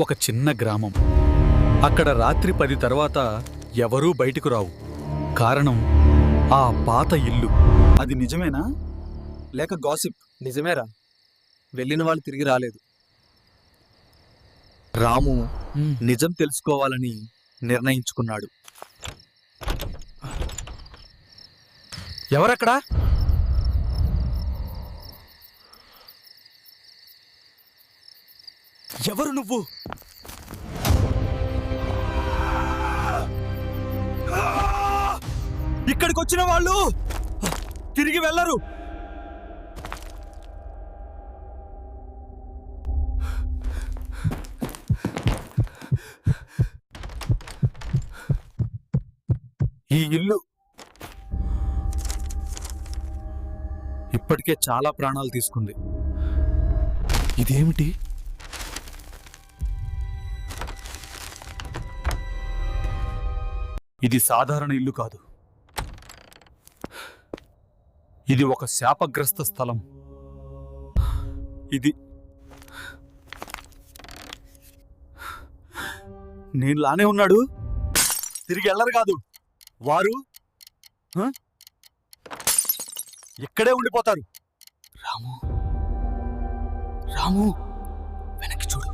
ఒక చిన్న గ్రామం. అక్కడ రాత్రి 10 తర్వాత ఎవరూ బయటకు రావు. కారణం ఆ పాత ఇల్లు. అది నిజమేనా లేక గాసిప్? నిజమేరా, వెళ్ళిన వాళ్ళు తిరిగి రాలేదు. రాము నిజం తెలుసుకోవాలని నిర్ణయించుకున్నాడు. ఎవరక్కడా? ఎవరు నువ్వు? ఇక్కడికి వచ్చిన వాళ్ళు తిరిగి వెళ్ళరు. ఈ ఇల్లు ఇప్పటికే చాలా ప్రాణాలు తీసుకుంది. ఇదేమిటి? ఇది సాధారణ ఇల్లు కాదు. ఇది ఒక శాపగ్రస్త స్థలం. ఇది నేనులానే ఉన్నాడు. తిరిగి వెళ్ళరు కాదు. వారు ఇక్కడే ఉండిపోతారు. రాము, రాము, వెనక్కి చూడు.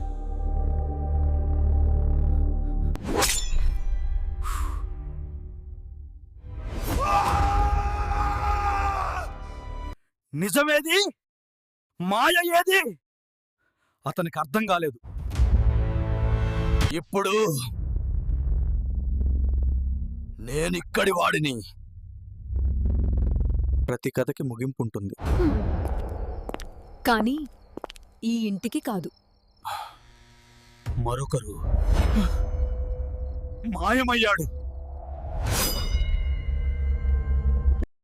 నిజమేది, మాయ ఏది? అతనికి అర్థం కాలేదు. ఇప్పుడు నేనిక్కడి వాడిని. ప్రతి కథకి ముగింపు ఉంటుంది, కానీ ఈ ఇంటికి కాదు. మరొకరు మాయమయ్యాడు.